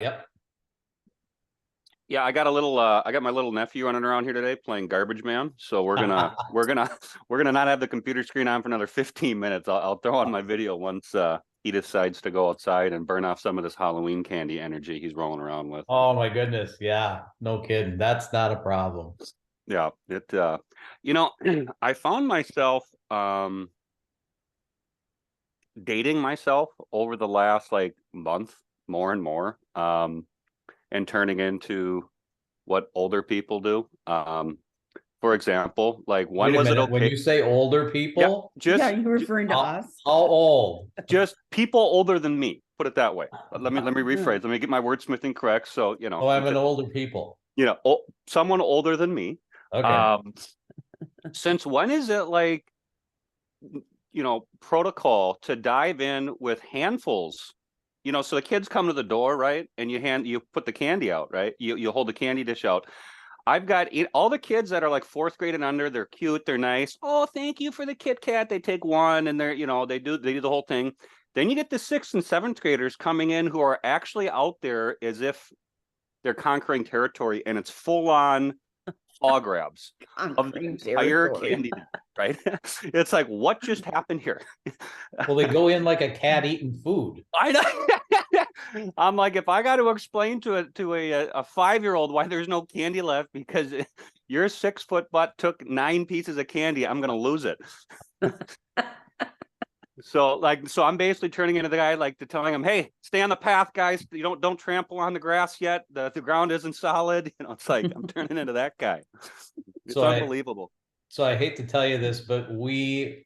Yep. Yeah, I got my little nephew running around here today playing garbage man. So we're gonna not have the computer screen on for another 15 minutes. I'll throw on my video once he decides to go outside and burn off some of this Halloween candy energy he's rolling around with. Oh my goodness. Yeah. No kidding. That's not a problem. Yeah, you know, I found myself dating myself over the last like month more and more, and turning into what older people do. For example, like when Wait a was it minute. When okay? you say older Yeah, people, Yeah, you referring to how, us? how old? just people older than me. Put it that way. Let me rephrase. Let me get my wordsmithing correct. So Oh, I'm an older people. someone older than me. Okay. Um, since when is it like protocol to dive in with handfuls? So the kids come to the door, right? And you put the candy out, right? You hold the candy dish out. I've got all the kids that are like fourth grade and under. They're cute. They're nice. Oh, thank you for the Kit Kat. They take one and they do the whole thing. Then you get the sixth and seventh graders coming in who are actually out there as if they're conquering territory, and it's full on paw grabs of the entire candy, right? It's like, what just happened here? Well, they go in like a cat eating food. I know. I'm like, if I got to explain to a 5-year-old why there's no candy left because your 6-foot butt took 9 pieces of candy, I'm gonna lose it. So I'm basically turning into the guy like to telling him, hey, stay on the path, guys. You don't trample on the grass yet. The ground isn't solid. It's like I'm turning into that guy. It's unbelievable. So I hate to tell you this, but we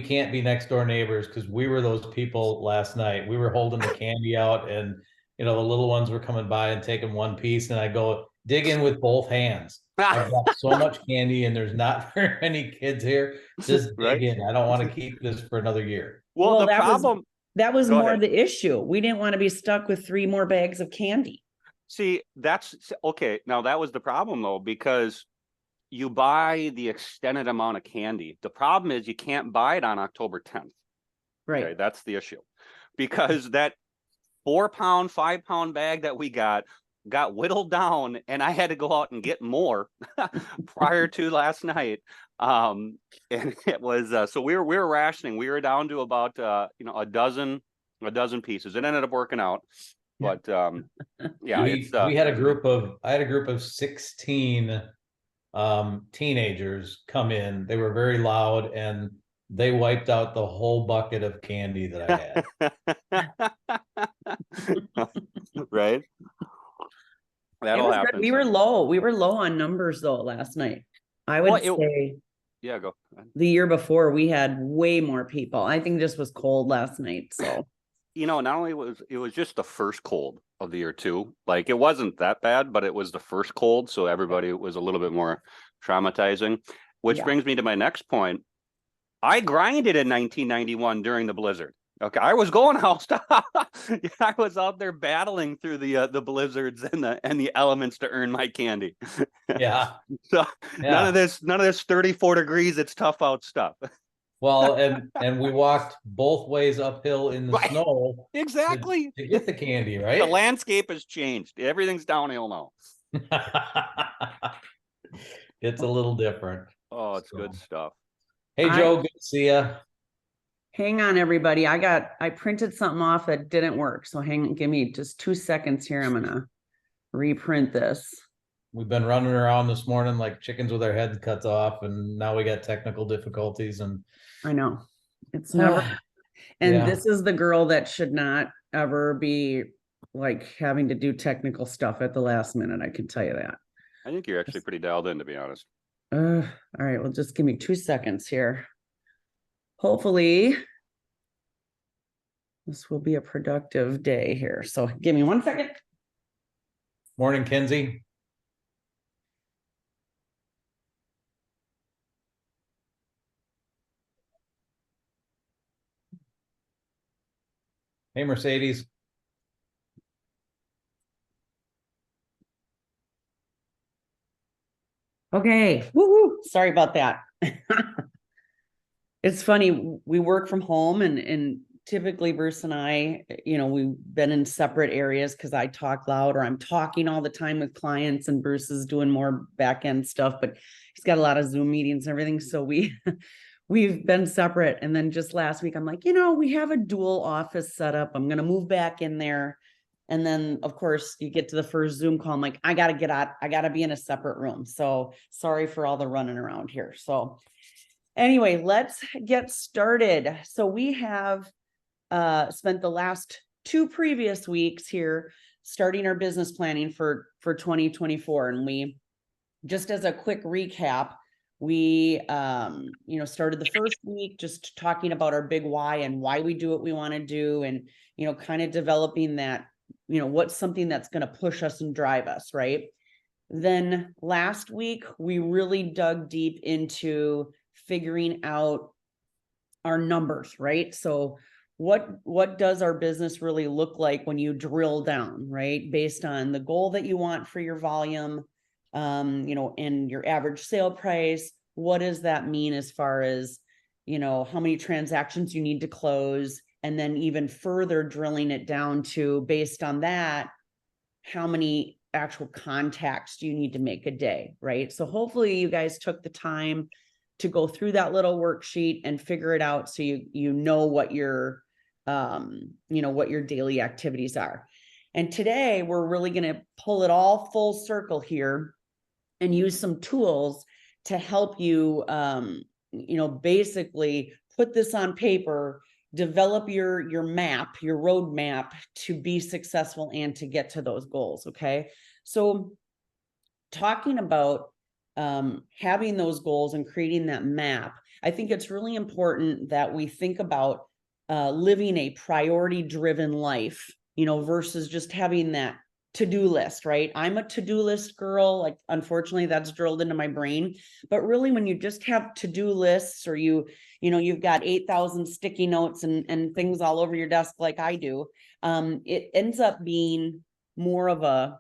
can't be next door neighbors because we were those people last night. We were holding the candy out, and the little ones were coming by and taking one piece, and I go dig in with both hands. I've got so much candy, and there's not very many kids here. Just dig in. I don't want to keep this for another year. Well, the problem that was more the issue. We didn't want to be stuck with 3 more bags of candy. See, that's okay. Now that was the problem though, because you buy the extended amount of candy. The problem is you can't buy it on October 10th. Right. Okay, that's the issue. Because that 4-pound, 5-pound bag that we got whittled down, and I had to go out and get more prior to last night. And it was so we were rationing. We were down to about a dozen pieces. It ended up working out. But yeah, we had a group of I had a group of 16 teenagers come in. They were very loud, and they wiped out the whole bucket of candy that I had. Right. That'll happen. We were low on numbers though last night. I would say yeah, go. The year before we had way more people. I think this was cold last night. So not only was it was just the first cold of the year too. Like it wasn't that bad, but it was the first cold, so everybody was a little bit more traumatizing. Which brings me to my next point. I grinded in 1991 during the blizzard. Okay, I was going house to I was out there battling through the blizzards and the elements to earn my candy. Yeah. So none of this 34 degrees. It's tough out stuff. Well, and we walked both ways uphill in the snow. Exactly. To get the candy, right? The landscape has changed. Everything's downhill now. It's a little different. Oh, it's good stuff. Hey, Joe, good to see you. Hang on, everybody. I printed something off that didn't work. So give me just 2 seconds here. I'm going to reprint this. We've been running around this morning like chickens with our heads cut off, and now we got technical difficulties. And I know it's never. And this is the girl that should not ever be like having to do technical stuff at the last minute. I can tell you that. I think you're actually pretty dialed in, to be honest. All right. Well, just give me 2 seconds here. Hopefully this will be a productive day here. So give me 1 second. Morning, Kenzie. Hey, Mercedes. Okay. Woo-hoo. Sorry about that. It's funny. We work from home and typically Bruce and I, we've been in separate areas because I talk loud, or I'm talking all the time with clients, and Bruce is doing more back end stuff, but he's got a lot of Zoom meetings and everything. So we've been separate. And then just last week, I'm like, we have a dual office set up. I'm going to move back in there. And then of course you get to the first Zoom call. I'm like, I got to get out. I got to be in a separate room. So sorry for all the running around here. So anyway, let's get started. So we have spent the last 2 previous weeks here starting our business planning for 2024. And we, just as a quick recap, we started the first week just talking about our big why and why we do what we want to do, and kind of developing that, what's something that's going to push us and drive us, right? Then last week we really dug deep into figuring out our numbers, right? So what does our business really look like when you drill down, right? Based on the goal that you want for your volume, and your average sale price. What does that mean as far as, how many transactions you need to close? And then even further drilling it down to, based on that, how many actual contacts do you need to make a day, right? So hopefully you guys took the time to go through that little worksheet and figure it out, so you know what your what your daily activities are. And today we're really going to pull it all full circle here and use some tools to help you basically put this on paper, develop your map, your roadmap to be successful and to get to those goals. Okay, so talking about having those goals and creating that map, I think it's really important that we think about living a priority driven life, versus just having that to-do list, right? I'm a to-do list girl. Like, unfortunately, that's drilled into my brain. But really, when you just have to-do lists, or you've got 8,000 sticky notes and things all over your desk like I do, it ends up being more of a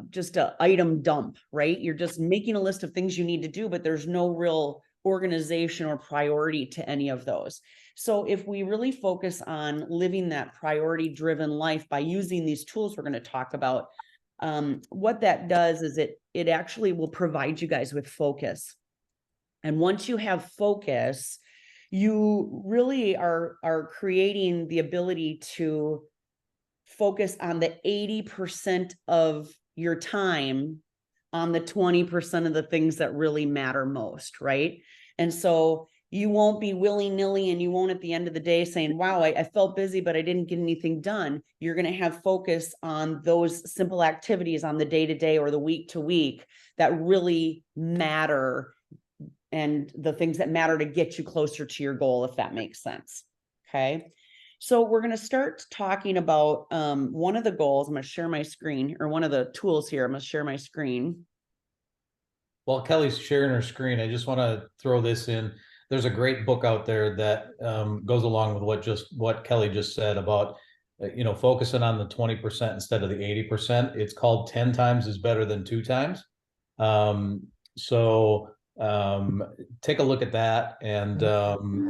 just a item dump, right? You're just making a list of things you need to do, but there's no real organization or priority to any of those. So if we really focus on living that priority driven life by using these tools we're going to talk about, what that does is it actually will provide you guys with focus. And once you have focus, you really are creating the ability to focus on the 80% of your time on the 20% of the things that really matter most, right? And so you won't be willy-nilly, and you won't at the end of the day saying, wow, I felt busy, but I didn't get anything done. You're going to have focus on those simple activities on the day-to-day or the week-to-week that really matter, and the things that matter to get you closer to your goal, if that makes sense. Okay. So we're going to start talking about one of the goals. I'm going to share my screen, or one of the tools here. I'm going to share my screen. While Kelly's sharing her screen, I just want to throw this in. There's a great book out there that goes along with what Kelly just said about focusing on the 20% instead of the 80%. It's called 10 times is better than 2 times. So take a look at that, and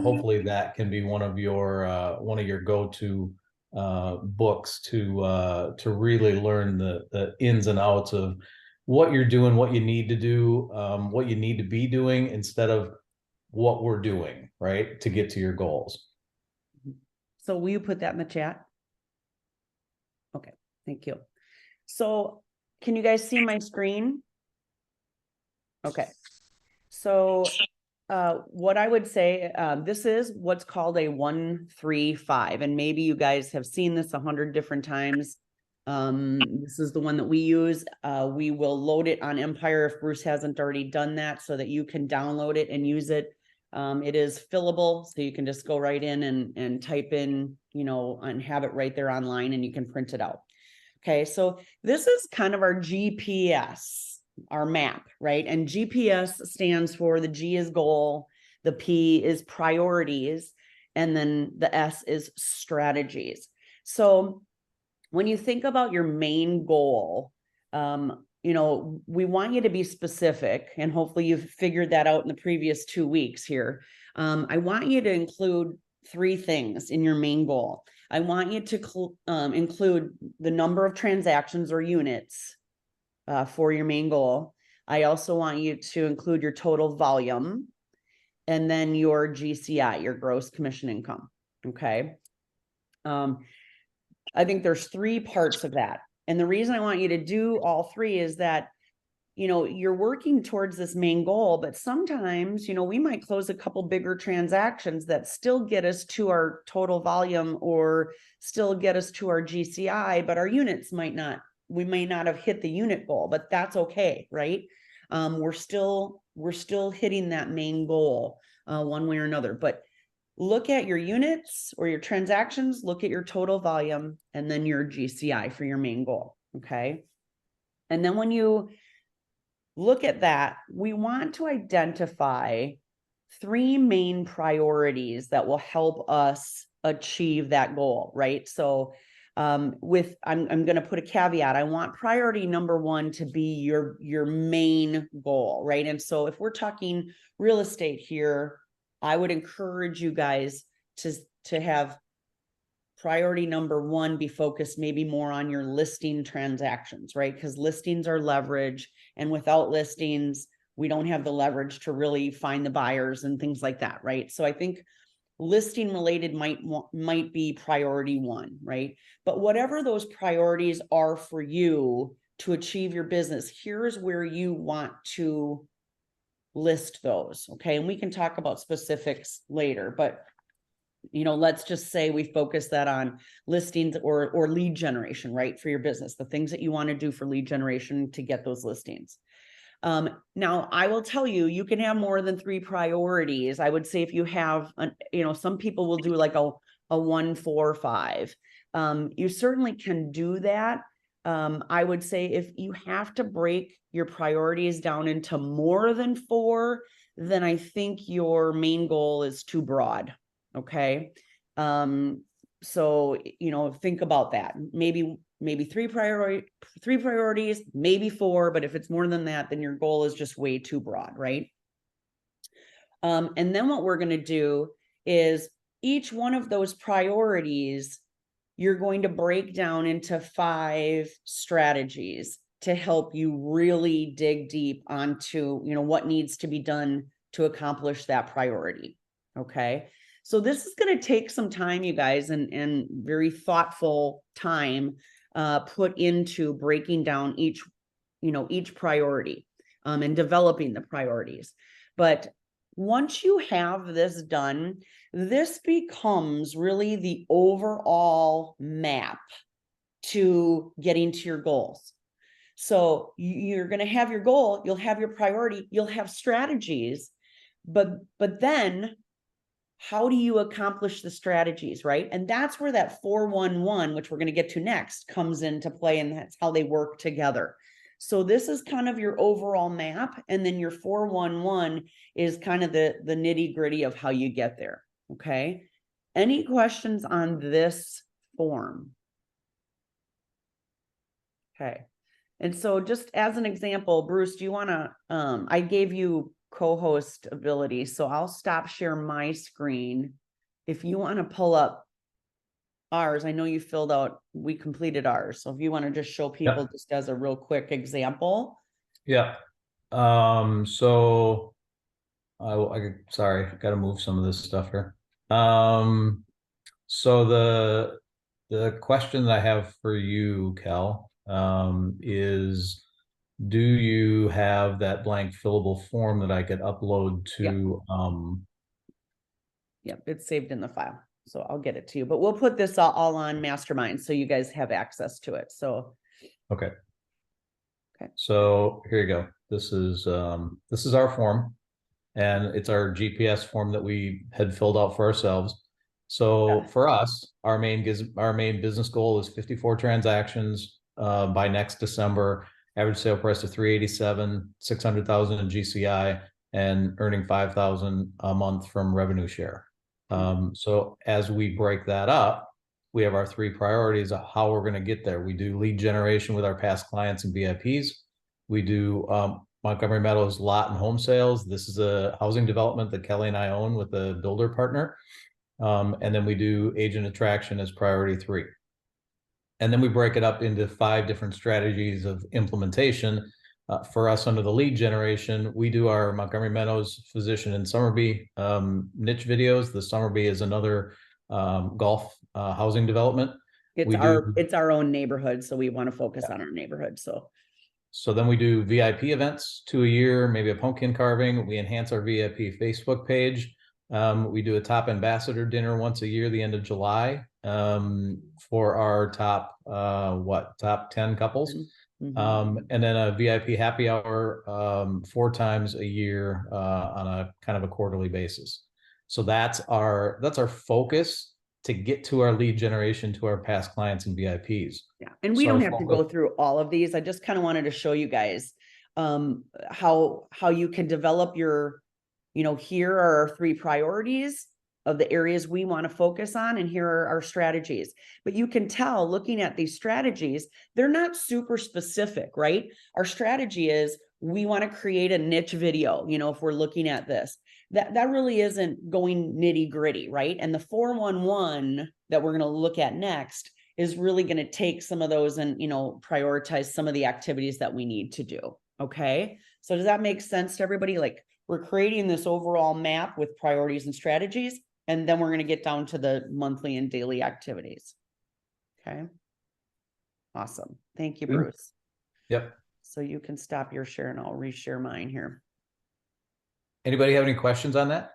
hopefully that can be one of your go-to books to really learn the ins and outs of what you're doing, what you need to do, what you need to be doing, instead of what we're doing, right, to get to your goals. So will you put that in the chat? Okay, thank you. So can you guys see my screen? Okay. So what I would say, this is what's called a 1-3-5, and maybe you guys have seen this 100 different times. This is the one that we use. We will load it on Empire if Bruce hasn't already done that, so that you can download it and use it. It is fillable, so you can just go right in and type in, and have it right there online, and you can print it out. Okay, so this is kind of our GPS, our map, right? And GPS stands for, the G is goal, the P is priorities, and then the S is strategies. So when you think about your main goal, we want you to be specific, and hopefully you've figured that out in the previous 2 weeks here. I want you to include three things in your main goal. I want you to include the number of transactions or units for your main goal. I also want you to include your total volume and then your GCI, your gross commission income. Okay. I think there's three parts of that. And the reason I want you to do all three is that, you know, you're working towards this main goal, but sometimes, you know, we might close a couple bigger transactions that still get us to our total volume or still get us to our GCI, but our units might not, we may not have hit the unit goal, but that's okay, right? We're still hitting that main goal one way or another, but look at your units or your transactions, look at your total volume, and then your GCI for your main goal, okay? And then when you look at that, we want to identify three main priorities that will help us achieve that goal, right? So I'm going to put a caveat. I want priority number one to be your main goal, right? And so if we're talking real estate here, I would encourage you guys to have priority number one be focused maybe more on your listing transactions, right? Because listings are leverage, and without listings, we don't have the leverage to really find the buyers and things like that, right? So I think listing related might be priority one, right? But whatever those priorities are for you to achieve your business, here's where you want to list those, okay? And we can talk about specifics later, but you know, let's just say we focus that on listings or lead generation, right? For your business, the things that you want to do for lead generation to get those listings. Now I will tell you, you can have more than three priorities. I would say if you have, you know, some people will do like a 1, 4, 5. You certainly can do that. I would say if you have to break your priorities down into more than 4, then I think your main goal is too broad. Okay. So, you know, think about that. Maybe 3 priorities, maybe 4, but if it's more than that, then your goal is just way too broad, right? And then what we're going to do is each one of those priorities, you're going to break down into 5 strategies to help you really dig deep onto, you know, what needs to be done to accomplish that priority. Okay. So this is going to take some time, you guys, and very thoughtful time put into breaking down each priority and developing the priorities. But once you have this done, this becomes really the overall map to getting to your goals. So you're going to have your goal, you'll have your priority, you'll have strategies, but then how do you accomplish the strategies, right? And that's where that 411, which we're going to get to next, comes into play, and that's how they work together. So this is kind of your overall map, and then your 411 is kind of the nitty-gritty of how you get there, okay? Any questions on this form? Okay. And so just as an example, Bruce, do you want to, I gave you co-host ability, so I'll stop share my screen. If you want to pull up ours, I know you filled out, we completed ours. So if you want to just show people just as a real quick example. Yeah. So sorry, I got to move some of this stuff here. So the question that I have for you, Cal, is, do you have that blank fillable form that I could upload to? Yep, it's saved in the file, so I'll get it to you, but we'll put this all on Mastermind so you guys have access to it. So okay. So here you go. This is our form, and it's our GPS form that we had filled out for ourselves. So for us, our main business goal is 54 transactions by next December. Average sale price of 387, 600,000 in GCI, and earning 5,000 a month from revenue share. So as we break that up, we have our 3 priorities of how we're going to get there. We do lead generation with our past clients and VIPs. We do Montgomery Meadows lot and home sales. This is a housing development that Kelly and I own with a builder partner. And then we do agent attraction as priority 3. And then we break it up into 5 different strategies of implementation. For us under the lead generation, we do our Montgomery Meadows, Physician, and Somerby niche videos. The Somerby is another golf housing development. It's our own neighborhood, so we want to focus on our neighborhood. So then we do VIP events 2 a year, maybe a pumpkin carving. We enhance our VIP Facebook page. We do a top ambassador dinner once a year, the end of July, for our top 10 couples. And then a VIP happy hour 4 times a year on a kind of a quarterly basis. So that's our focus to get to our lead generation, to our past clients and VIPs. Yeah, and we don't have to go through all of these. I just kind of wanted to show you guys how you can develop your, here are our 3 priorities of the areas we want to focus on, and here are our strategies. But you can tell looking at these strategies, they're not super specific, right? Our strategy is we want to create a niche video, if we're looking at this. That really isn't going nitty gritty, right? And the 411 that we're going to look at next is really going to take some of those and, prioritize some of the activities that we need to do. Okay. So does that make sense to everybody? Like, we're creating this overall map with priorities and strategies, and then we're going to get down to the monthly and daily activities. Okay. Awesome. Thank you, Bruce. Yep. So you can stop your share and I'll reshare mine here. Anybody have any questions on that?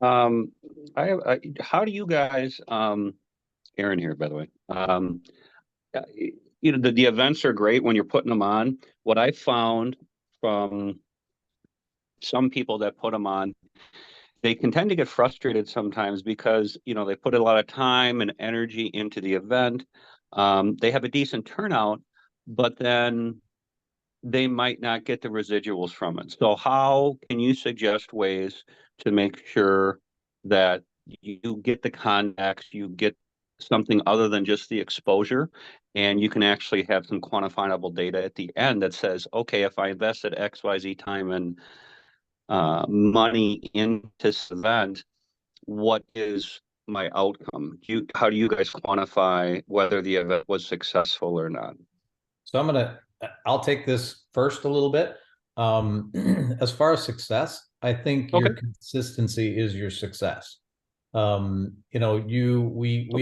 How do you guys, Aaron here, by the way, the events are great when you're putting them on. What I found from some people that put them on, they can tend to get frustrated sometimes because, they put a lot of time and energy into the event. They have a decent turnout, but then they might not get the residuals from it. So how can you suggest ways to make sure that you get the contacts, you get something other than just the exposure, and you can actually have some quantifiable data at the end that says, okay, if I invested XYZ time and money into this event, what is my outcome? How do you guys quantify whether the event was successful or not? So I'll take this first a little bit. As far as success, I think your consistency is your success. We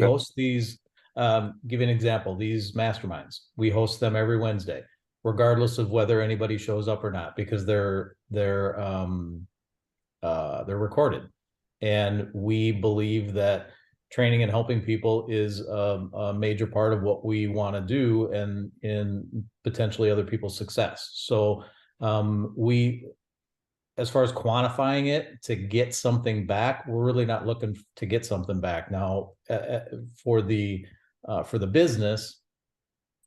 host these, give an example, these masterminds. We host them every Wednesday, regardless of whether anybody shows up or not, because they're recorded. And we believe that training and helping people is a major part of what we want to do, and in potentially other people's success. So as far as quantifying it to get something back, we're really not looking to get something back. Now, for the business,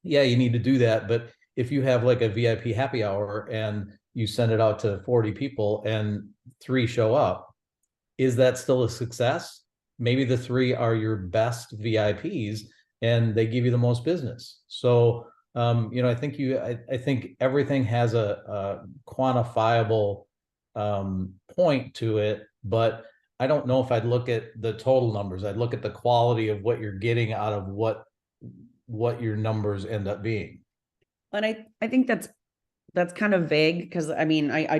yeah, you need to do that. But if you have like a VIP happy hour and you send it out to 40 people and 3 show up, is that still a success? Maybe the 3 are your best VIPs and they give you the most business. So, I think everything has a quantifiable point to it, but I don't know if I'd look at the total numbers. I'd look at the quality of what you're getting out of what your numbers end up being. And I think that's kind of vague, because I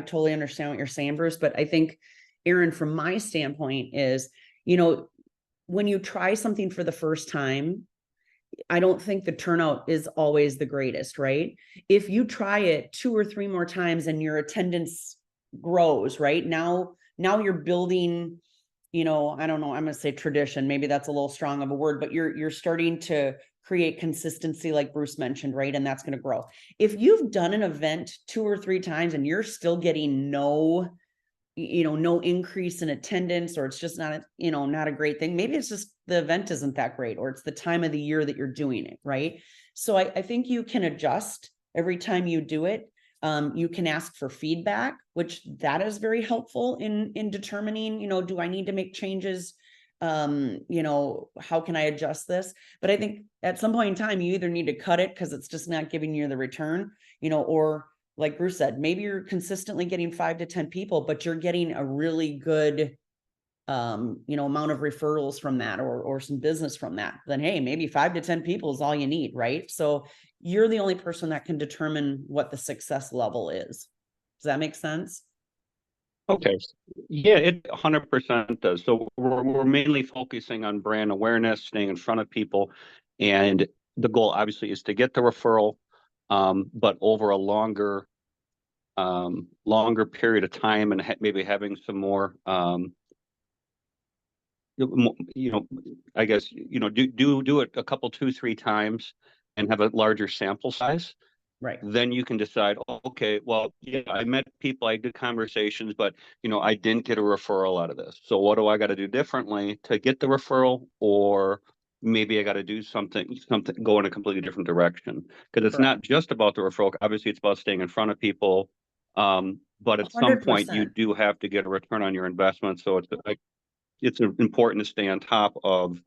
totally understand what you're saying, Bruce, but I think, Aaron, from my standpoint is, when you try something for the first time, I don't think the turnout is always the greatest, right? If you try it 2 or 3 more times and your attendance grows, right? Now you're building, I don't know, I'm going to say tradition. Maybe that's a little strong of a word, but you're starting to create consistency, like Bruce mentioned, right? And that's going to grow. If you've done an event 2 or 3 times and you're still getting no increase in attendance, or it's just not a great thing, maybe it's just the event isn't that great, or it's the time of the year that you're doing it, right? So I think you can adjust every time you do it. You can ask for feedback, which that is very helpful in determining, do I need to make changes? How can I adjust this? But I think at some point in time, you either need to cut it because it's just not giving you the return, or like Bruce said, maybe you're consistently getting 5 to 10 people, but you're getting a really good amount of referrals from that or some business from that, then hey, maybe 5 to 10 people is all you need, right? So you're the only person that can determine what the success level is. Does that make sense? Okay. Yeah, it 100% does. So we're mainly focusing on brand awareness, staying in front of people, and the goal obviously is to get the referral, but over a longer period of time, and maybe having some more I guess do it a couple 2-3 times and have a larger sample size. Right. Then you can decide, okay, well, yeah, I met people, I did conversations, but I didn't get a referral out of this. So what do I got to do differently to get the referral? Or maybe I got to do something, go in a completely different direction. Because it's not just about the referral. Obviously, it's about staying in front of people. But at some point, you 100%. do have to get a return on your investment. So it's important to stay on top of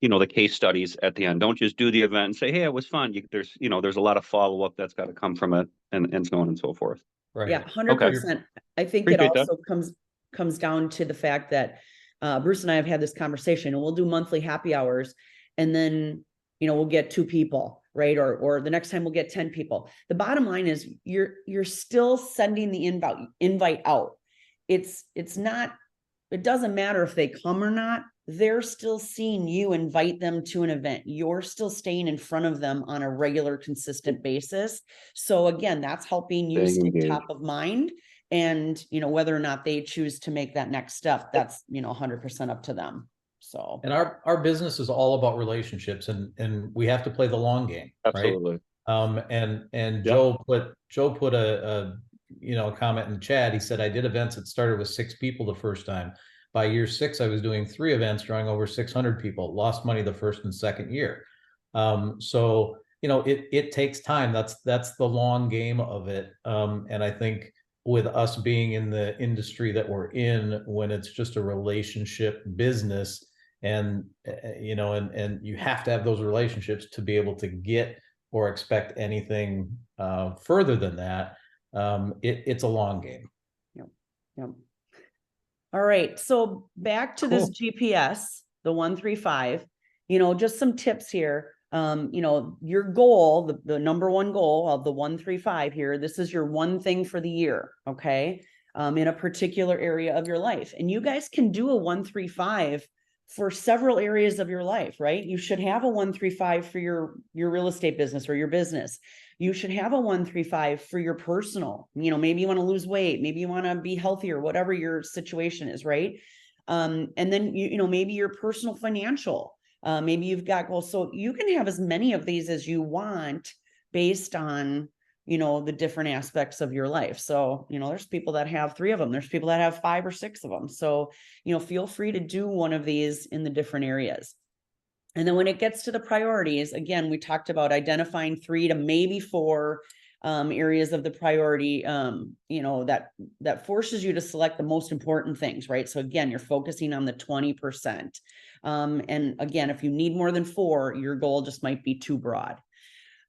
the case studies at the end. Don't just do the event and say, hey, it was fun. There's a lot of follow-up that's got to come from it, and so on and so forth. Right. Yeah, 100%. I think it Appreciate that. also comes down to the fact that Bruce and I have had this conversation, and we'll do monthly happy hours, and then we'll get 2 people, right? Or the next time we'll get 10 people. The bottom line is you're still sending the invite out. It's not, it doesn't matter if they come or not. They're still seeing you invite them to an event. You're still staying in front of them on a regular, consistent basis. So again, that's helping you stay top of mind. And whether or not they choose to make that next step, that's 100% up to them. So, and our business is all about relationships, and we have to play the long game. Absolutely. Right? And Joe put a comment in the chat. He said, I did events that started with 6 people the first time. By year 6, I was doing 3 events, drawing over 600 people, lost money the first and second year. So, it takes time. That's the long game of it. And I think with us being in the industry that we're in, when it's just a relationship business, and and you have to have those relationships to be able to get or expect anything further than that. It's a long game. Yep. All right. So back to this GPS, the 135, just some tips here. Your goal, the number one goal of the 135 here, this is your one thing for the year. Okay. In a particular area of your life. And you guys can do a 135 for several areas of your life, right? You should have a 135 for your real estate business or your business. You should have a 135 for your personal, maybe you want to lose weight, maybe you want to be healthier, whatever your situation is, right? And then, maybe your personal financial, maybe you've got goals. So you can have as many of these as you want based on, the different aspects of your life. So, there's people that have 3 of them. There's people that have 5 or 6 of them. So, feel free to do one of these in the different areas. And then when it gets to the priorities, again, we talked about identifying 3 to maybe 4 areas of the priority, that forces you to select the most important things, right? So again, you're focusing on the 20%. And again, if you need more than 4, your goal just might be too broad.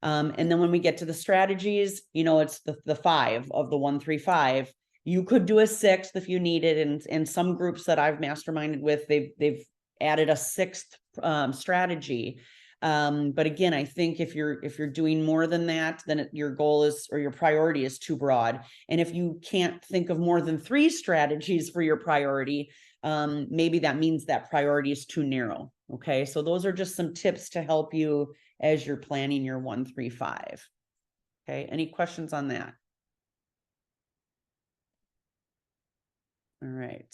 And then when we get to the strategies, it's the 5 of the 135. You could do a 6th if you needed. And some groups that I've masterminded with, they've added a 6th strategy. But again, I think if you're doing more than that, then your goal is, or your priority is too broad. And if you can't think of more than 3 strategies for your priority, maybe that means that priority is too narrow. Okay. So those are just some tips to help you as you're planning your 135. Okay. Any questions on that? All right.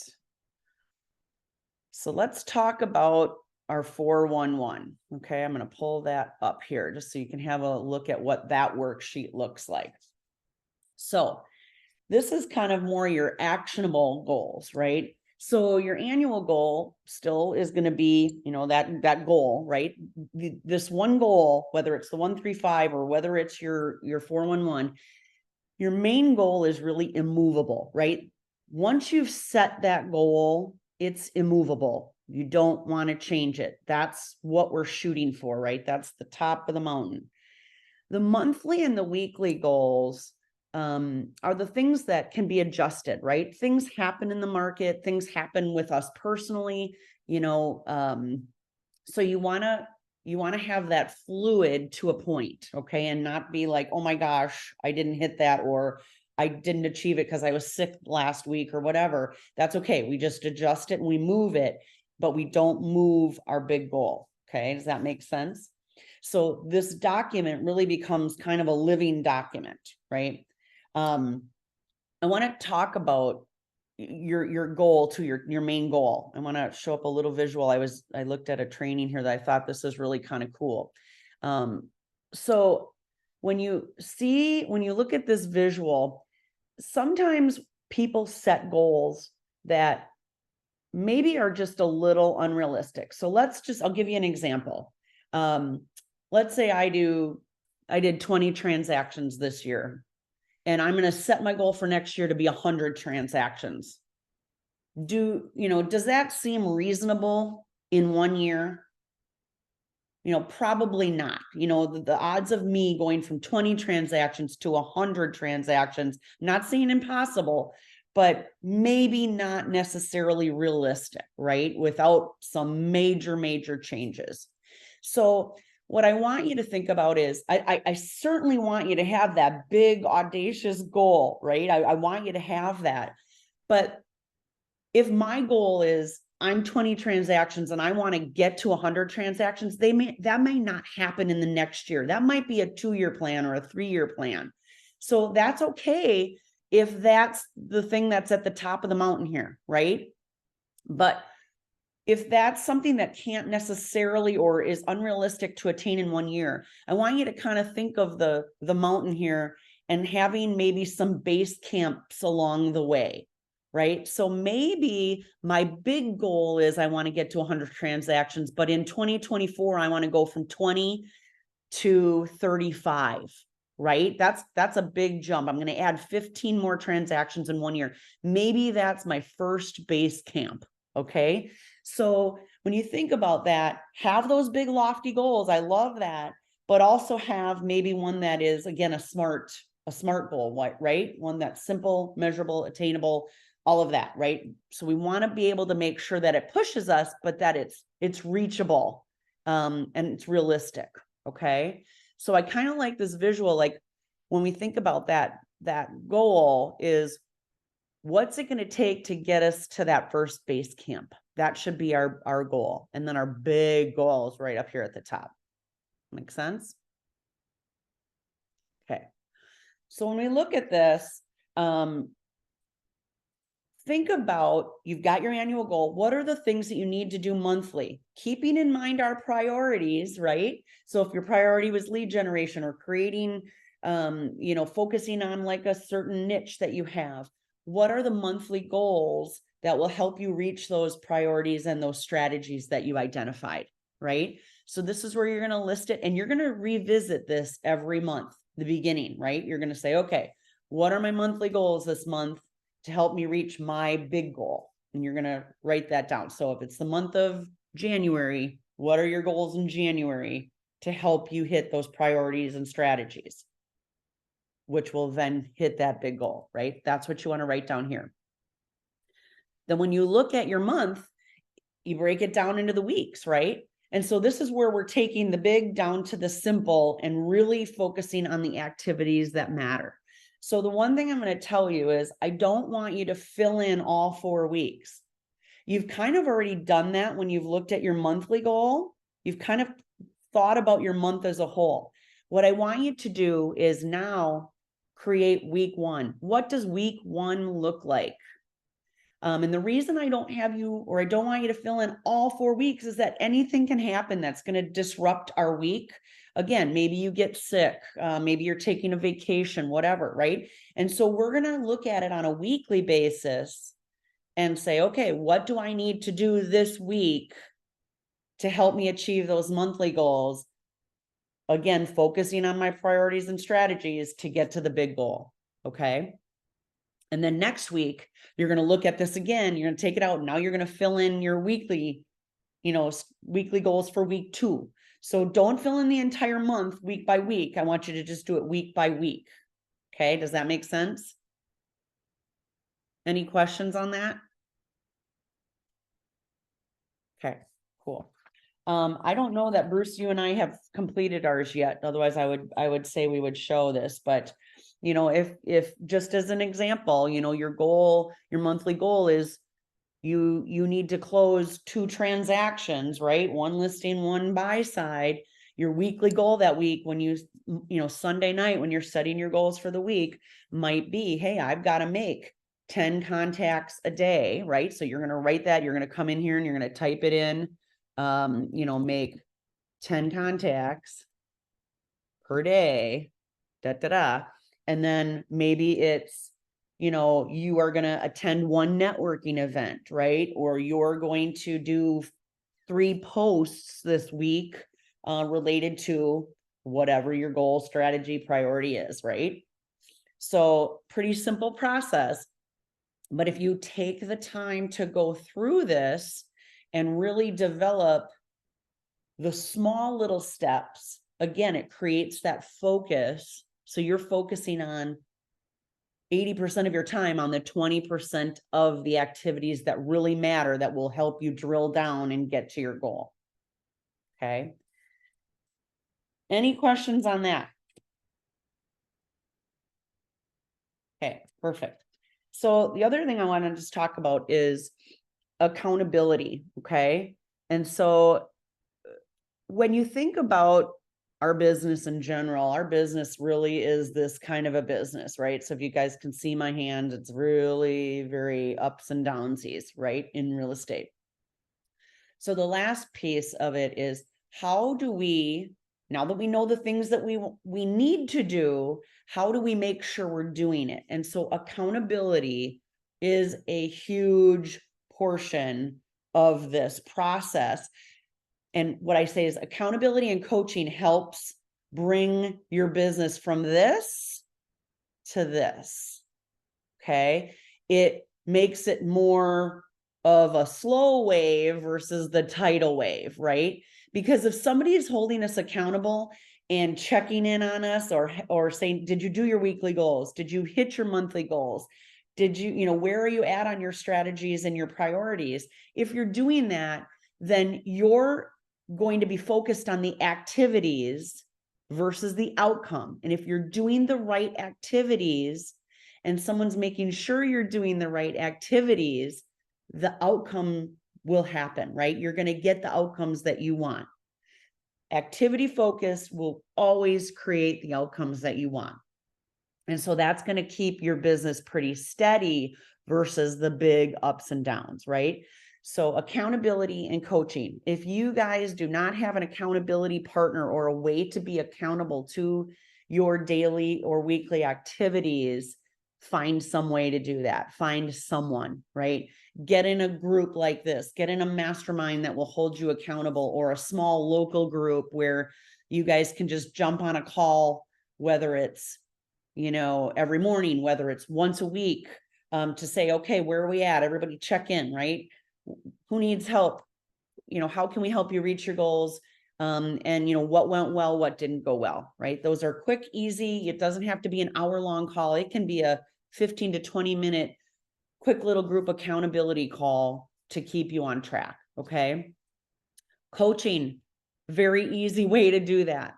So let's talk about our 411. Okay. I'm going to pull that up here just so you can have a look at what that worksheet looks like. So this is kind of more your actionable goals, right? So your annual goal still is going to be, that goal, right? This one goal, whether it's the 135 or whether it's your 411, your main goal is really immovable, right? Once you've set that goal, it's immovable. You don't want to change it. That's what we're shooting for, right? That's the top of the mountain. The monthly and the weekly goals, are the things that can be adjusted, right? Things happen in the market, things happen with us personally, so you want to have that fluid to a point, okay? And not be like, oh my gosh, I didn't hit that, or I didn't achieve it because I was sick last week or whatever. That's okay. We just adjust it and we move it, but we don't move our big goal. Okay. Does that make sense? So this document really becomes kind of a living document, right? I want to talk about your goal to your main goal. I want to show up a little visual. I looked at a training here that I thought this is really kind of cool. So when you look at this visual, sometimes people set goals that maybe are just a little unrealistic. So I'll give you an example. Let's say I did 20 transactions this year, and I'm going to set my goal for next year to be 100 transactions. Does that seem reasonable in 1 year? Probably not. The odds of me going from 20 transactions to 100 transactions, I'm not saying impossible, but maybe not necessarily realistic, right? Without some major changes. So what I want you to think about is, I certainly want you to have that big, audacious goal, right? I want you to have that. But if my goal is I'm 20 transactions and I want to get to 100 transactions, that may not happen in the next year. That might be a 2-year plan or a 3-year plan. So that's okay if that's the thing that's at the top of the mountain here, right? But if that's something that can't necessarily or is unrealistic to attain in 1 year, I want you to kind of think of the mountain here and having maybe some base camps along the way, right? So maybe my big goal is I want to get to 100 transactions, but in 2024, I want to go from 20 to 35, right? That's a big jump. I'm going to add 15 more transactions in 1 year. Maybe that's my first base camp, okay? So when you think about that, have those big lofty goals. I love that, but also have maybe one that is, again, a smart goal, right? One that's simple, measurable, attainable, all of that, right? So we want to be able to make sure that it pushes us, but that it's reachable, and it's realistic. Okay. So I kind of like this visual, like when we think about that goal is, what's it going to take to get us to that first base camp? That should be our goal. And then our big goal is right up here at the top. Make sense? Okay. So when we look at this, think about, you've got your annual goal. What are the things that you need to do monthly? Keeping in mind our priorities, right? So if your priority was lead generation or creating, focusing on like a certain niche that you have, what are the monthly goals that will help you reach those priorities and those strategies that you identified, right? So this is where you're going to list it, and you're going to revisit this every month, the beginning, right? You're going to say, okay, what are my monthly goals this month to help me reach my big goal? And you're going to write that down. So if it's the month of January, what are your goals in January to help you hit those priorities and strategies, which will then hit that big goal, right? That's what you want to write down here. Then when you look at your month, you break it down into the weeks, right? And so this is where we're taking the big down to the simple and really focusing on the activities that matter. So the one thing I'm going to tell you is, I don't want you to fill in all 4 weeks. You've kind of already done that when you've looked at your monthly goal. You've kind of thought about your month as a whole. What I want you to do is now create week 1. What does week 1 look like? And the reason I don't want you to fill in all 4 weeks is that anything can happen that's going to disrupt our week. Again, maybe you get sick, maybe you're taking a vacation, whatever, right? And so we're going to look at it on a weekly basis and say, okay, what do I need to do this week to help me achieve those monthly goals? Again, focusing on my priorities and strategies to get to the big goal, okay? And then next week, you're going to look at this again. You're going to take it out. Now you're going to fill in your weekly goals for week 2. So don't fill in the entire month week by week. I want you to just do it week by week. Okay, does that make sense? Any questions on that? Okay, cool. I don't know that Bruce, you and I have completed ours yet. Otherwise, I would say we would show this, but you know, if just as an example, you know, your goal, your monthly goal is you need to close 2 transactions, right? One listing, one buy side. Your weekly goal that week, when you know, Sunday night, when you're setting your goals for the week, might be, hey, I've got to make 10 contacts a day, right? So you're going to write that, you're going to come in here and you're going to type it in, you know, make 10 contacts per day, da, da, da. And then maybe it's, you know, you are going to attend one networking event, right? Or you're going to do 3 posts this week related to whatever your goal, strategy, priority is, right? So pretty simple process. But if you take the time to go through this and really develop the small little steps, again, it creates that focus. So you're focusing on 80% of your time on the 20% of the activities that really matter, that will help you drill down and get to your goal. Okay. Any questions on that? Okay, perfect. So the other thing I want to just talk about is accountability. Okay. And so when you think about our business in general, our business really is this kind of a business, right? So if you guys can see my hand, it's really very ups and downsies, right? In real estate. So the last piece of it is, how do we, now that we know the things that we need to do, how do we make sure we're doing it? And so accountability is a huge portion of this process. And what I say is accountability and coaching helps bring your business from this to this. Okay. It makes it more of a slow wave versus the tidal wave, right? Because if somebody is holding us accountable and checking in on us, or saying, did you do your weekly goals? Did you hit your monthly goals? Did you, you know, where are you at on your strategies and your priorities? If you're doing that, then you're going to be focused on the activities versus the outcome. And if you're doing the right activities and someone's making sure you're doing the right activities, the outcome will happen, right? You're going to get the outcomes that you want. Activity focus will always create the outcomes that you want. And so that's going to keep your business pretty steady versus the big ups and downs, right? So accountability and coaching. If you guys do not have an accountability partner or a way to be accountable to your daily or weekly activities, find some way to do that. Find someone, right? Get in a group like this, get in a mastermind that will hold you accountable, or a small local group where you guys can just jump on a call, whether it's, you know, every morning, whether it's once a week, to say, okay, where are we at? Everybody check in, right? Who needs help? You know, how can we help you reach your goals? And you know, what went well, what didn't go well, right? Those are quick, easy. It doesn't have to be an hour-long call. It can be a 15 to 20-minute quick little group accountability call to keep you on track. Okay. Coaching, very easy way to do that.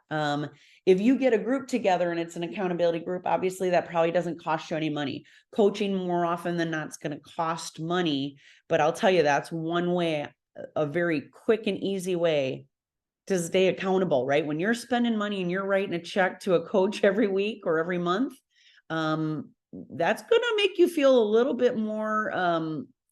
If you get a group together and it's an accountability group, obviously that probably doesn't cost you any money. Coaching more often than not is going to cost money, but I'll tell you, that's one way, a very quick and easy way to stay accountable, right? When you're spending money and you're writing a check to a coach every week or every month, that's going to make you feel a little bit more,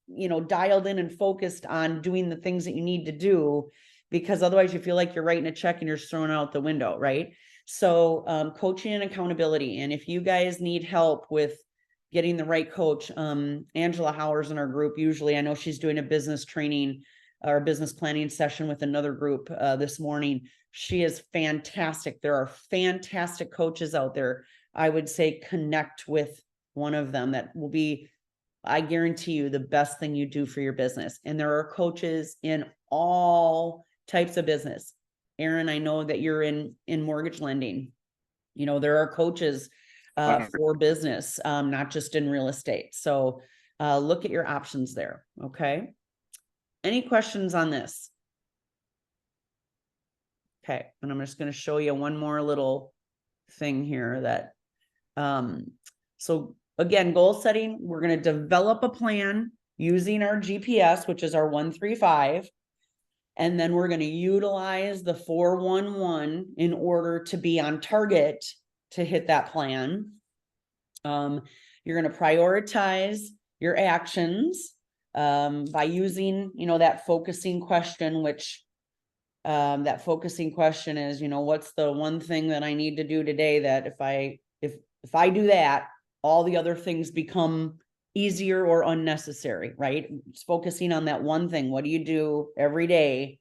you know, dialed in and focused on doing the things that you need to do, because otherwise you feel like you're writing a check and you're just throwing it out the window, right? So coaching and accountability. And if you guys need help with getting the right coach, Angela Howard's in our group. Usually, I know she's doing a business training or business planning session with another group this morning. She is fantastic. There are fantastic coaches out there. I would say connect with one of them. That will be, I guarantee you, the best thing you do for your business. And there are coaches in all types of business. Aaron, I know that you're in mortgage lending. You know, there are coaches for business, not just in real estate. So look at your options there. Okay. Any questions on this? Okay. And I'm just going to show you one more little thing here that, so again, goal setting, we're going to develop a plan using our GPS, which is our 135. And then we're going to utilize the 411 in order to be on target to hit that plan. You're going to prioritize your actions by using, that focusing question, which that focusing question is, what's the one thing that I need to do today that if I do that, all the other things become easier or unnecessary, right? Just focusing on that one thing. What do you do every day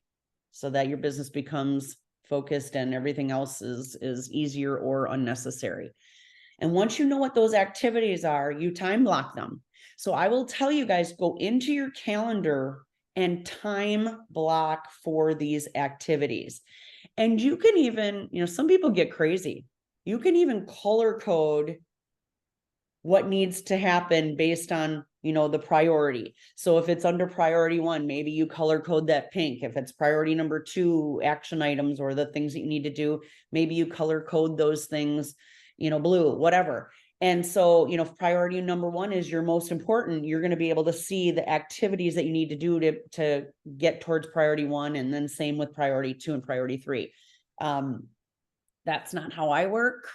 so that your business becomes focused and everything else is easier or unnecessary? And once you know what those activities are, you time block them. So I will tell you guys, go into your calendar and time block for these activities. And you can even, some people get crazy. You can even color code what needs to happen based on, the priority. So if it's under priority 1, maybe you color code that pink. If it's priority number 2, action items or the things that you need to do, maybe you color code those things, blue, whatever. And so, if priority number 1 is your most important, you're going to be able to see the activities that you need to do to get towards priority 1. And then same with priority 2 and priority 3. That's not how I work.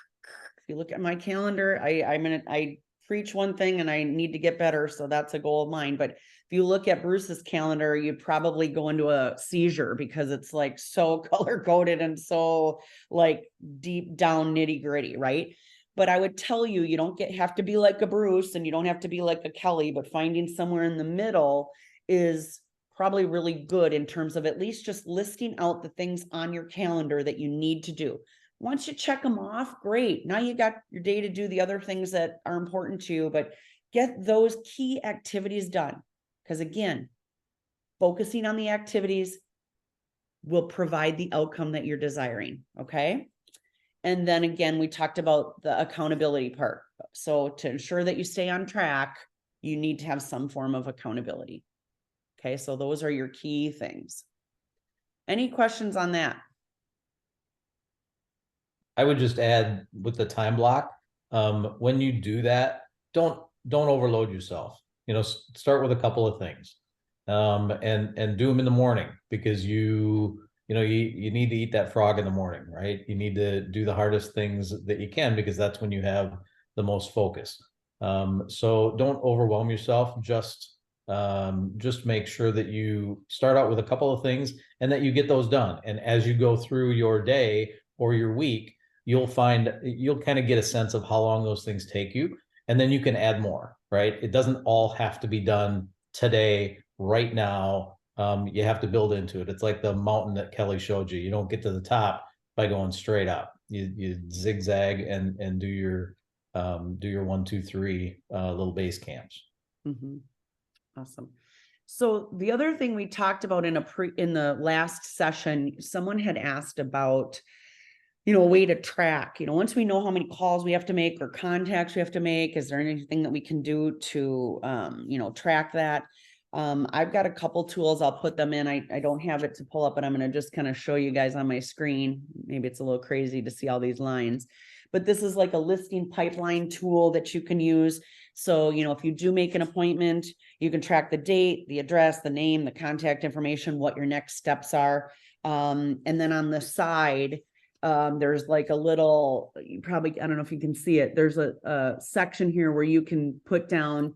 If you look at my calendar, I preach one thing and I need to get better. So that's a goal of mine. But if you look at Bruce's calendar, you'd probably go into a seizure because it's like so color coded and so like deep down nitty gritty, right? But I would tell you, you don't have to be like a Bruce and you don't have to be like a Kelly, but finding somewhere in the middle is probably really good in terms of at least just listing out the things on your calendar that you need to do. Once you check them off, great. Now you got your day to do the other things that are important to you, but get those key activities done. Because again, focusing on the activities will provide the outcome that you're desiring. Okay. And then again, we talked about the accountability part. So to ensure that you stay on track, you need to have some form of accountability. Okay. So those are your key things. Any questions on that? I would just add with the time block, when you do that, don't overload yourself. Start with a couple of things, and do them in the morning because you need to eat that frog in the morning, right? You need to do the hardest things that you can because that's when you have the most focus. So don't overwhelm yourself. Just make sure that you start out with a couple of things and that you get those done. And as you go through your day or your week, you'll kind of get a sense of how long those things take you. And then you can add more, right? It doesn't all have to be done today, right now. You have to build into it. It's like the mountain that Kelly showed you. You don't get to the top by going straight up. You zigzag and do your 1, 2, 3 little base camps. Mm-hmm. Awesome. So the other thing we talked about in the last session, someone had asked about, a way to track, once we know how many calls we have to make or contacts we have to make, is there anything that we can do to, track that? I've got a couple tools. I'll put them in. I don't have it to pull up, but I'm going to just kind of show you guys on my screen. Maybe it's a little crazy to see all these lines, but this is like a listing pipeline tool that you can use. So, if you do make an appointment, you can track the date, the address, the name, the contact information, what your next steps are. And then on the side, there's like a little, I don't know if you can see it. There's a section here where you can put down,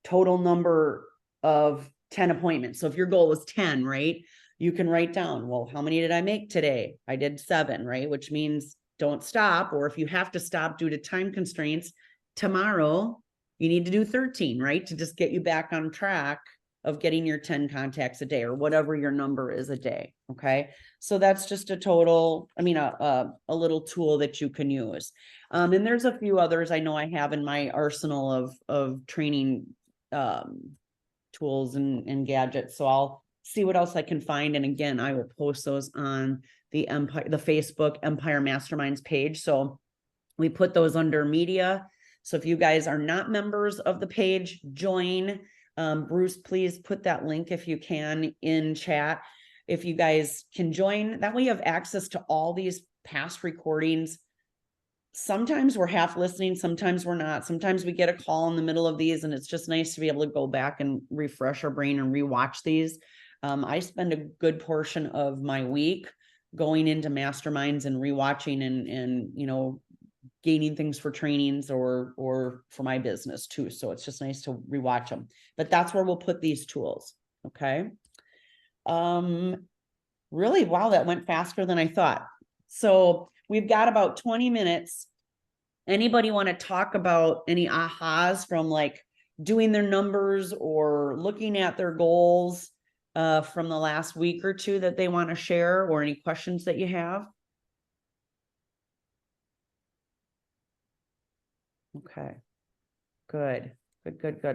total number of 10 appointments. So if your goal is 10, right, you can write down, well, how many did I make today? I did 7, right? Which means don't stop. Or if you have to stop due to time constraints, tomorrow you need to do 13, right? To just get you back on track of getting your 10 contacts a day or whatever your number is a day. Okay. So that's just a little tool that you can use. And there's a few others I know I have in my arsenal of training tools and gadgets. So I'll see what else I can find. And again, I will post those on the Facebook Empire Masterminds page. So We put those under media. So if you guys are not members of the page, join. Bruce, please put that link if you can in chat. If you guys can join, that way you have access to all these past recordings. Sometimes we're half listening, sometimes we're not. Sometimes we get a call in the middle of these, and it's just nice to be able to go back and refresh our brain and rewatch these. I spend a good portion of my week going into masterminds and rewatching and you know, gaining things for trainings or for my business too. So it's just nice to rewatch them. But that's where we'll put these tools. Okay. Really, wow, that went faster than I thought. So we've got about 20 minutes. Anybody want to talk about any ahas from like doing their numbers or looking at their goals from the last week or two that they want to share, or any questions that you have? Okay, good.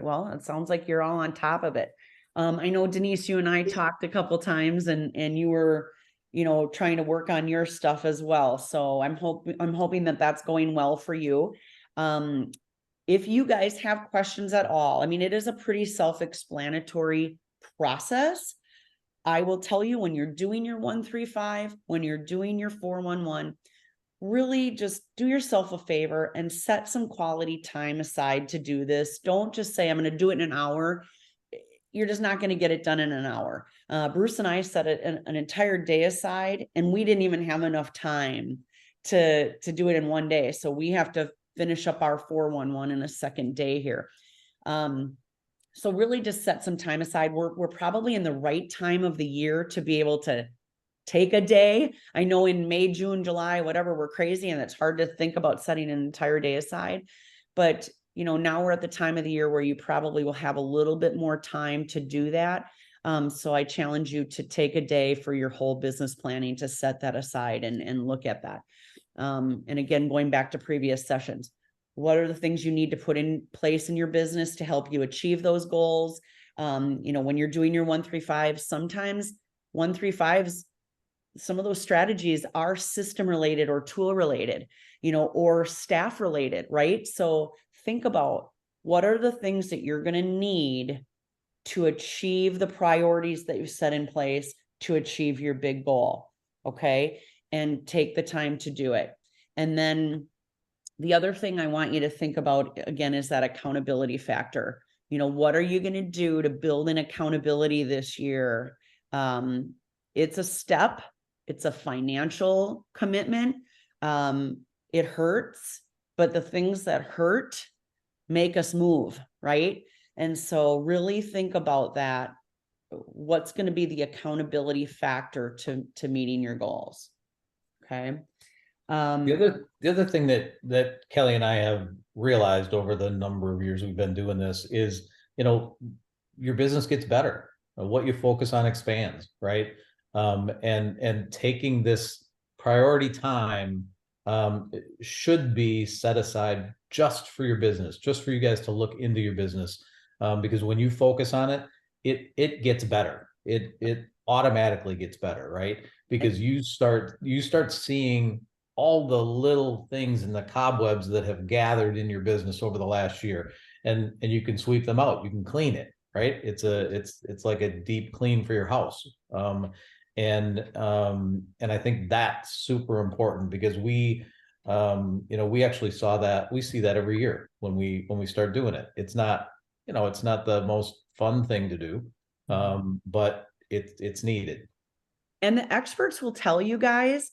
Well, it sounds like you're all on top of it. I know Denise, you and I talked a couple times, and you were, you know, trying to work on your stuff as well. So I'm hoping that that's going well for you. If you guys have questions at all, I mean, it is a pretty self-explanatory process. I will tell you, when you're doing your 135, when you're doing your 411, really just do yourself a favor and set some quality time aside to do this. Don't just say, I'm going to do it in an hour. You're just not going to get it done in an hour. Bruce and I set an entire day aside, and we didn't even have enough time to do it in one day. So we have to finish up our 411 in a second day here. So really just set some time aside. We're probably in the right time of the year to be able to take a day. I know in May, June, July, whatever, we're crazy, and it's hard to think about setting an entire day aside. But, you know, now we're at the time of the year where you probably will have a little bit more time to do that. So I challenge you to take a day for your whole business planning, to set that aside and look at that. And again, going back to previous sessions, what are the things you need to put in place in your business to help you achieve those goals? You know, when you're doing your 135, sometimes 135s, some of those strategies are system related or tool related, you know, or staff related, right? So think about, what are the things that you're going to need to achieve the priorities that you've set in place to achieve your big goal. Okay. And take the time to do it. And then the other thing I want you to think about again is that accountability factor. You know, what are you going to do to build an accountability this year? It's a step. It's a financial commitment. It hurts, but the things that hurt make us move, right? And so really think about that. What's going to be the accountability factor to meeting your goals? Okay. The other thing that Kelly and I have realized over the number of years we've been doing this is, you know, your business gets better. What you focus on expands, right? And taking this priority time should be set aside just for your business, just for you guys to look into your business. Because when you focus on it, it gets better. It automatically gets better, right? Because you start seeing all the little things in the cobwebs that have gathered in your business over the last year, and you can sweep them out. You can clean it, right? It's like a deep clean for your house. And I think that's super important, because we we actually we see that every year when we start doing it. It's not the most fun thing to do, but it's needed. And the experts will tell you guys,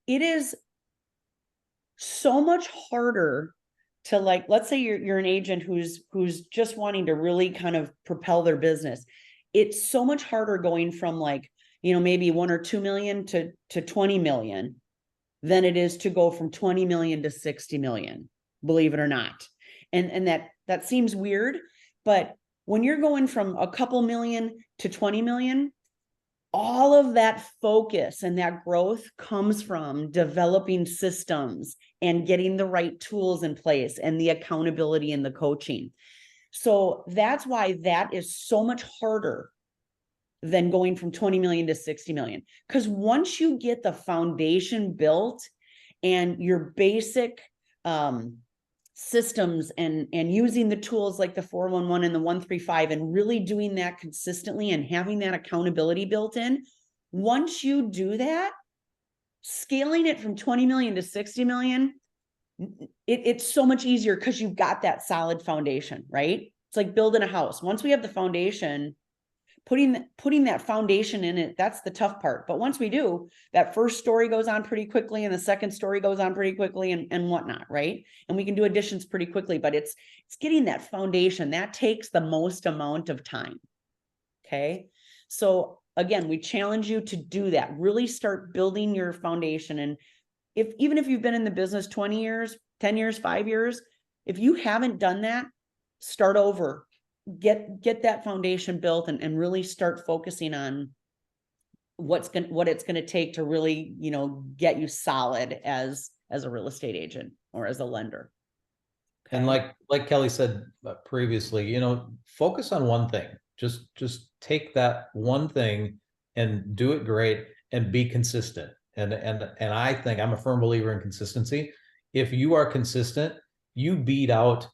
it is so much harder to, like, let's say you're an agent who's just wanting to really kind of propel their business. It's so much harder going from, like, maybe 1 or 2 million to 20 million than it is to go from 20 million to 60 million, believe it or not. And that seems weird, but when you're going from a couple million to 20 million, all of that focus and that growth comes from developing systems and getting the right tools in place and the accountability and the coaching. So that's why that is so much harder than going from 20 million to 60 million. Because once you get the foundation built and your basic systems and using the tools like the 411 and the 135 and really doing that consistently and having that accountability built in, once you do that, scaling it from 20 million to 60 million, it's so much easier because you've got that solid foundation, right? It's like building a house. Once we have the foundation, putting that foundation in it, that's the tough part. But once we do, that first story goes on pretty quickly and the second story goes on pretty quickly and whatnot, right? And we can do additions pretty quickly, but it's getting that foundation that takes the most amount of time. Okay. So again, we challenge you to do that. Really start building your foundation. And even if you've been in the business 20 years, 10 years, 5 years, if you haven't done that, start over. Get that foundation built and really start focusing on what it's going to take to really, get you solid as a real estate agent or as a lender. Okay. And like Kelly said previously, focus on one thing. Just take that one thing and do it great and be consistent. And I think I'm a firm believer in consistency. If you are consistent, you beat out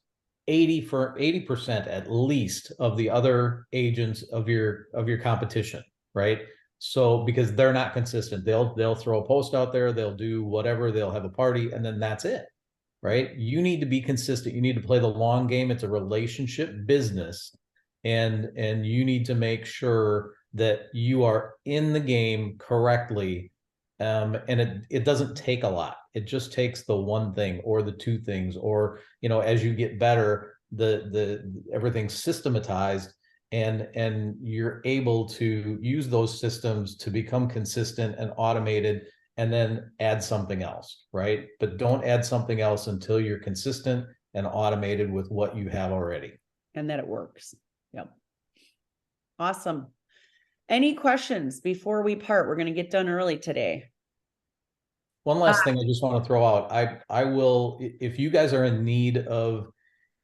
80% at least of the other agents of your competition, right? So because they're not consistent, they'll throw a post out there, they'll do whatever, they'll have a party, and then that's it, right? You need to be consistent. You need to play the long game. It's a relationship business, and you need to make sure that you are in the game correctly. And it doesn't take a lot. It just takes the one thing or the two things, or as you get better, the everything's systematized, and you're able to use those systems to become consistent and automated, and then add something else, right? But don't add something else until you're consistent and automated with what you have already. And that it works. Yep. Awesome. Any questions before we part? We're going to get done early today. One last thing I just want to throw out. I will, if you guys are in need of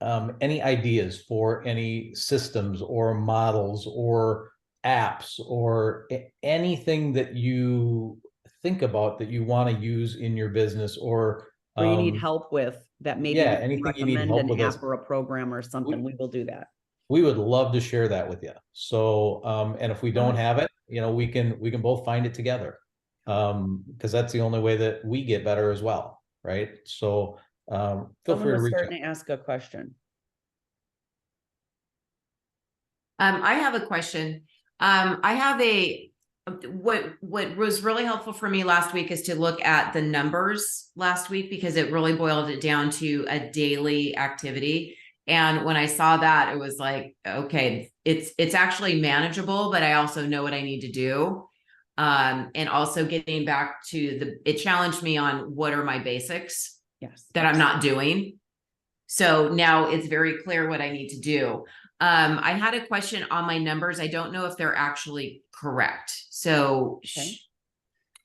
any ideas for any systems or models or apps or anything that you think about that you want to use in your business, or you need help with that, maybe anything you need help with, an app or a program or something, we will do that. We would love to share that with you. So, and if we don't have it, we can both find it together. Because that's the only way that we get better as well, right? So, feel free to reach out. Starting to ask a question. I have a question. I have what was really helpful for me last week is to look at the numbers last week, because it really boiled it down to a daily activity. And when I saw that, it was like, okay, it's actually manageable, but I also know what I need to do. And also getting back to it challenged me on what are my basics that I'm not doing. So now it's very clear what I need to do. I had a question on my numbers. I don't know if they're actually correct. So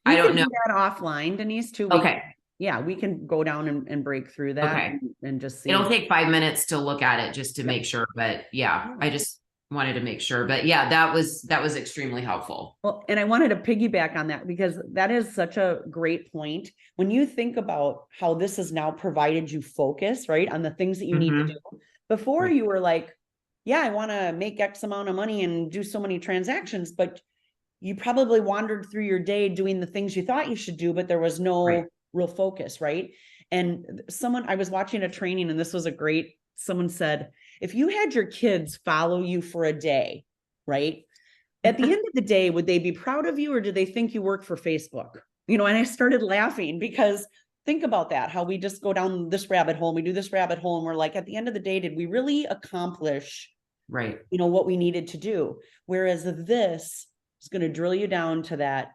I don't know. Do that offline, Denise, too. Okay. Yeah, we can go down and break through that and just see. It'll take 5 minutes to look at it just to make sure. But I just wanted to make sure. But that was extremely helpful. Well, and I wanted to piggyback on that, because that is such a great point. When you think about how this has now provided you focus, right, on the things that you need to do. Before you were like, yeah, I want to make X amount of money and do so many transactions, but you probably wandered through your day doing the things you thought you should do, but there was no real focus, right? And I was watching a training, and this was someone said, if you had your kids follow you for a day, right? At the end of the day, would they be proud of you, or do they think you work for Facebook? And I started laughing, because think about that, how we just go down this rabbit hole, we do this rabbit hole, and we're like, at the end of the day, did we really accomplish what we needed to do? Whereas this is going to drill you down to that,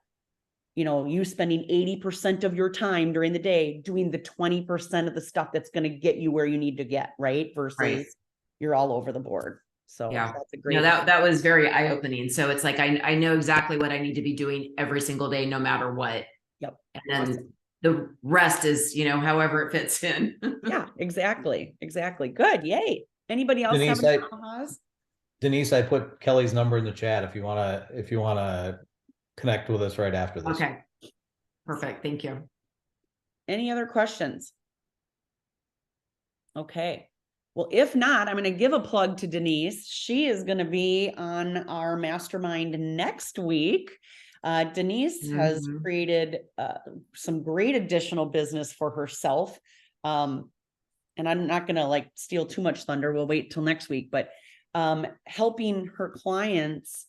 you spending 80% of your time during the day doing the 20% of the stuff that's going to get you where you need to get, right? Versus you're all over the board. So that's a great. That was very eye-opening. So it's like, I know exactly what I need to be doing every single day, no matter what. Yep. And then the rest is, however it fits in. Yeah, exactly. Good. Yay. Anybody else have any ahas? Denise, I put Kelly's number in the chat if you want to connect with us right after this. Okay. Perfect. Thank you. Any other questions? Okay. Well, if not, I'm going to give a plug to Denise. She is going to be on our mastermind next week. Denise has Mhm. created some great additional business for herself. And I'm not going to like steal too much thunder. We'll wait till next week, but helping her clients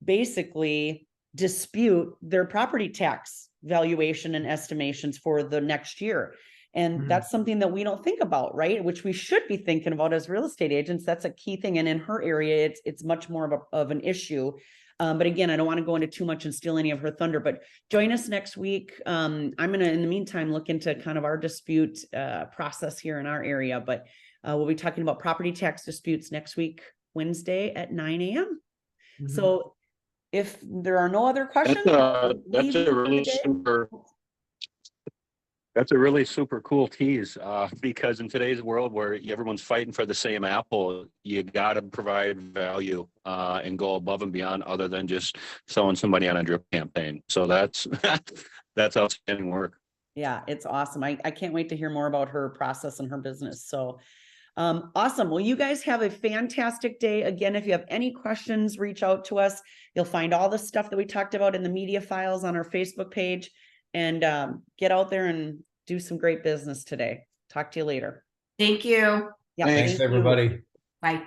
basically dispute their property tax valuation and estimations for the next year. And Mhm. that's something that we don't think about, right? Which we should be thinking about as real estate agents. That's a key thing. And in her area, it's much more of an issue. But again, I don't want to go into too much and steal any of her thunder, but join us next week. I'm going to, in the meantime, look into kind of our dispute process here in our area, but we'll be talking about property tax disputes next week, Wednesday at 9 a.m. Mhm. So if there are no other questions, That's leave a you for really the day. super. That's a really super cool tease, because in today's world where everyone's fighting for the same apple, you got to provide value and go above and beyond, other than just selling somebody on a drip campaign. So that's that's outstanding work. Yeah, it's awesome. I can't wait to hear more about her process and her business. So awesome. Well, you guys have a fantastic day. Again, if you have any questions, reach out to us. You'll find all the stuff that we talked about in the media files on our Facebook page, and get out there and do some great business today. Talk to you later. Thank you. Yeah, Thanks, thank you. everybody. Bye.